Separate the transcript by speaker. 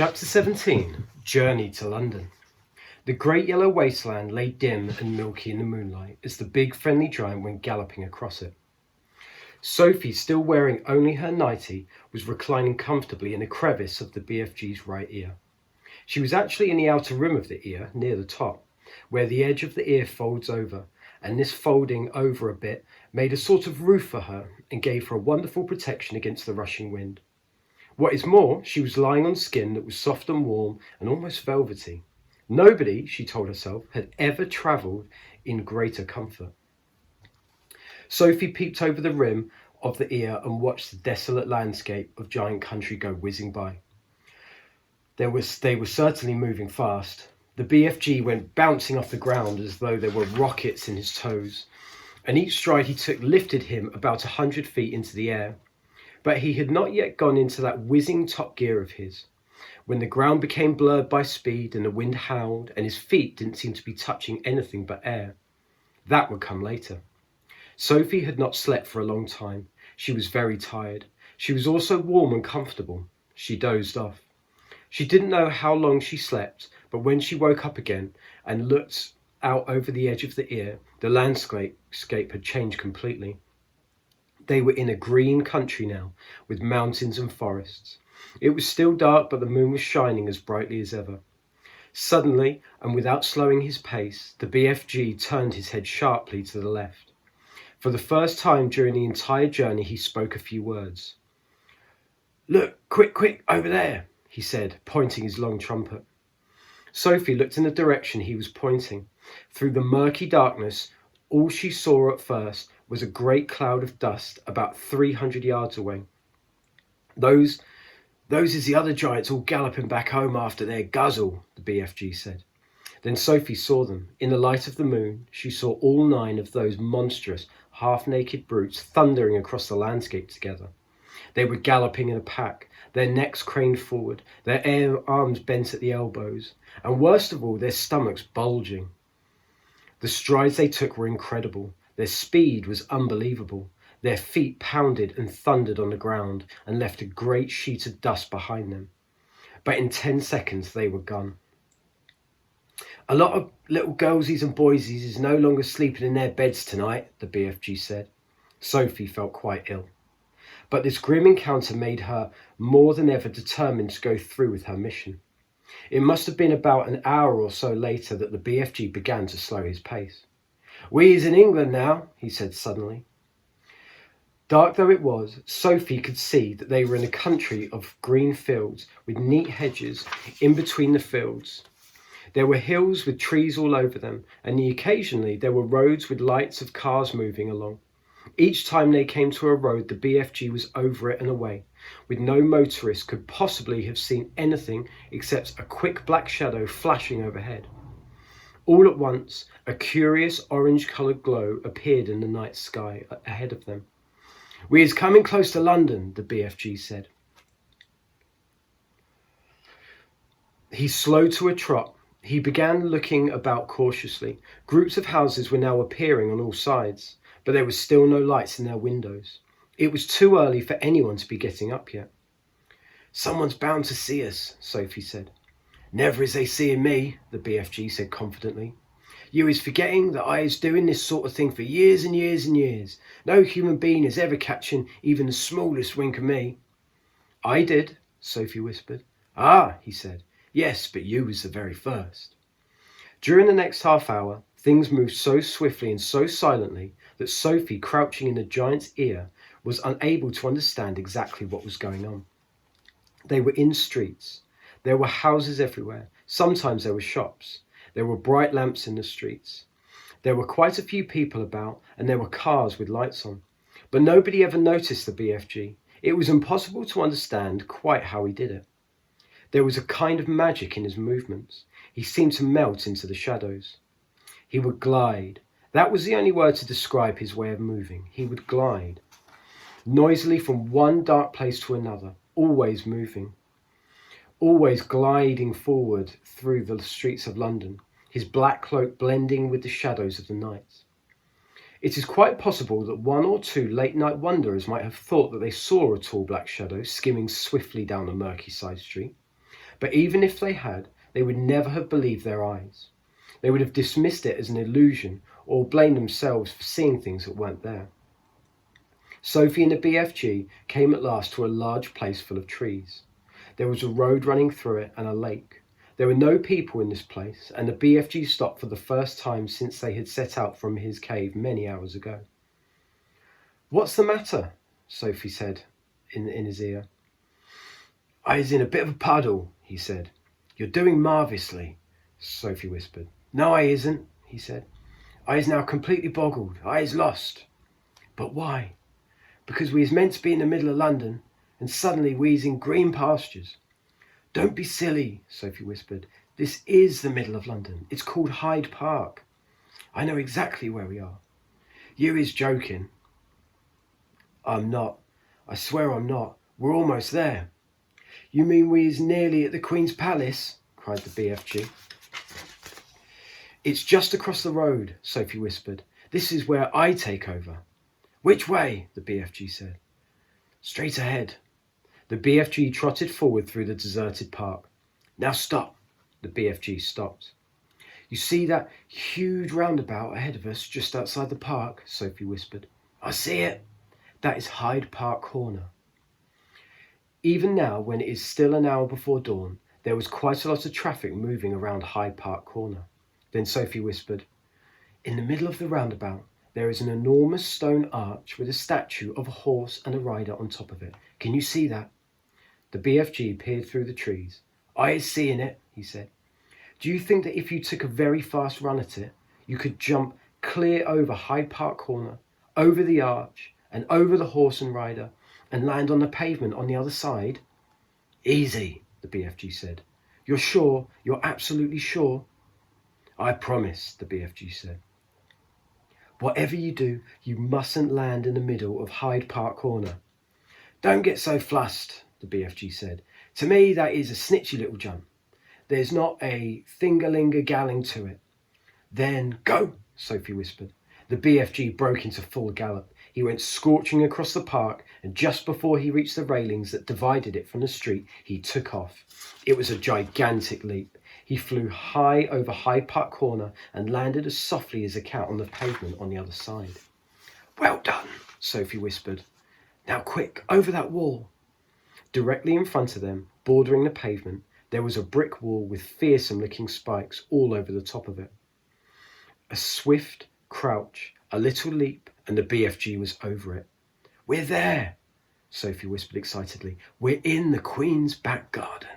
Speaker 1: Chapter 17. Journey to London. The great yellow wasteland lay dim and milky in the moonlight as the big friendly giant went galloping across it. Sophie, still wearing only her nightie, was reclining comfortably in a crevice of the BFG's right ear. She was actually in the outer rim of the ear, near the top, where the edge of the ear folds over, and this folding over a bit made a sort of roof for her and gave her a wonderful protection against the rushing wind. What is more, she was lying on skin that was soft and warm and almost velvety. Nobody, she told herself, had ever travelled in greater comfort. Sophie peeped over the rim of the ear and watched the desolate landscape of giant country go whizzing by. They were certainly moving fast. The BFG went bouncing off the ground as though there were rockets in his toes, and each stride he took lifted him about 100 feet into the air. But he had not yet gone into that whizzing top gear of his, when the ground became blurred by speed and the wind howled and his feet didn't seem to be touching anything but air. That would come later. Sophie had not slept for a long time. She was very tired. She was also warm and comfortable. She dozed off. She didn't know how long she slept, but when she woke up again and looked out over the edge of the ear, the landscape had changed completely. They were in a green country now, with mountains and forests. It was still dark, but the moon was shining as brightly as ever. Suddenly, and without slowing his pace, the BFG turned his head sharply to the left. For the first time during the entire journey, he spoke a few words. "Look, quick, over there," he said, pointing his long trumpet. Sophie looked in the direction he was pointing. Through the murky darkness, all she saw at first was a great cloud of dust about 300 yards away. Those is the other giants all galloping back home after their guzzle, the BFG said. Then Sophie saw them. In the light of the moon, she saw all 9 of those monstrous, half-naked brutes thundering across the landscape together. They were galloping in a pack, their necks craned forward, their arms bent at the elbows, and worst of all, their stomachs bulging. The strides they took were incredible. Their speed was unbelievable. Their feet pounded and thundered on the ground and left a great sheet of dust behind them. But in 10 seconds they were gone. "A lot of little girlsies and boysies is no longer sleeping in their beds tonight," the BFG said. Sophie felt quite ill. But this grim encounter made her more than ever determined to go through with her mission. It must have been about an hour or so later that the BFG began to slow his pace. "We is in England now," he said suddenly. Dark though it was, Sophie could see that they were in a country of green fields with neat hedges in between the fields. There were hills with trees all over them, and occasionally there were roads with lights of cars moving along. Each time they came to a road, the BFG was over it and away, with no motorist could possibly have seen anything except a quick black shadow flashing overhead. All at once, a curious orange-coloured glow appeared in the night sky ahead of them. "We is coming close to London," the BFG said. He slowed to a trot. He began looking about cautiously. Groups of houses were now appearing on all sides, but there was still no lights in their windows. It was too early for anyone to be getting up yet. "Someone's bound to see us," Sophie said. "Never is they seeing me," the BFG said confidently. "You is forgetting that I is doing this sort of thing for years and years and years. No human being is ever catching even the smallest wink of me." "I did," Sophie whispered. "Ah," he said. "Yes, but you was the very first." During the next half hour, things moved so swiftly and so silently that Sophie, crouching in the giant's ear, was unable to understand exactly what was going on. They were in streets. There were houses everywhere. Sometimes there were shops. There were bright lamps in the streets. There were quite a few people about, and there were cars with lights on. But nobody ever noticed the BFG. It was impossible to understand quite how he did it. There was a kind of magic in his movements. He seemed to melt into the shadows. He would glide. That was the only word to describe his way of moving. He would glide noisily from one dark place to another, always moving, always gliding forward through the streets of London, his black cloak blending with the shadows of the night. It is quite possible that 1 or 2 late-night wanderers might have thought that they saw a tall black shadow skimming swiftly down a murky side street. But even if they had, they would never have believed their eyes. They would have dismissed it as an illusion or blamed themselves for seeing things that weren't there. Sophie and the BFG came at last to a large place full of trees. There was a road running through it and a lake. There were no people in this place, and the BFG stopped for the first time since they had set out from his cave many hours ago. "What's the matter?" Sophie said in his ear. "I's in a bit of a puddle," he said. "You're doing marvellously," Sophie whispered. "No, I isn't," he said. "I's now completely boggled. I's lost." "But why?" "Because we is meant to be in the middle of London, and suddenly we's in green pastures." "Don't be silly," Sophie whispered. "This is the middle of London. It's called Hyde Park. I know exactly where we are." "You is joking." "I'm not. I swear I'm not. We're almost there." "You mean we is nearly at the Queen's Palace?" cried the BFG. "It's just across the road," Sophie whispered. "This is where I take over." "Which way?" the BFG said. "Straight ahead." The BFG trotted forward through the deserted park. "Now stop." The BFG stopped. "You see that huge roundabout ahead of us just outside the park?" Sophie whispered. "I see it." "That is Hyde Park Corner." Even now, when it is still an hour before dawn, there was quite a lot of traffic moving around Hyde Park Corner. Then Sophie whispered, "In the middle of the roundabout, there is an enormous stone arch with a statue of a horse and a rider on top of it. Can you see that?" The BFG peered through the trees. "I is seeing it," he said. "Do you think that if you took a very fast run at it, you could jump clear over Hyde Park Corner, over the arch, and over the horse and rider, and land on the pavement on the other side?" "Easy," the BFG said. "You're sure? You're absolutely sure?" "I promise," the BFG said. "Whatever you do, you mustn't land in the middle of Hyde Park Corner." "Don't get so flussed," the BFG said. "To me that is a snitchy little jump. There's not a thing-a-ling-a-galling to it." "Then go," Sophie whispered. The BFG broke into full gallop. He went scorching across the park, and just before he reached the railings that divided it from the street, he took off. It was a gigantic leap. He flew high over Hyde Park Corner and landed as softly as a cat on the pavement on the other side. "Well done," Sophie whispered. "Now quick, over that wall." Directly in front of them, bordering the pavement, there was a brick wall with fearsome-looking spikes all over the top of it. A swift crouch, a little leap, and the BFG was over it. "We're there," Sophie whispered excitedly. "We're in the Queen's back garden."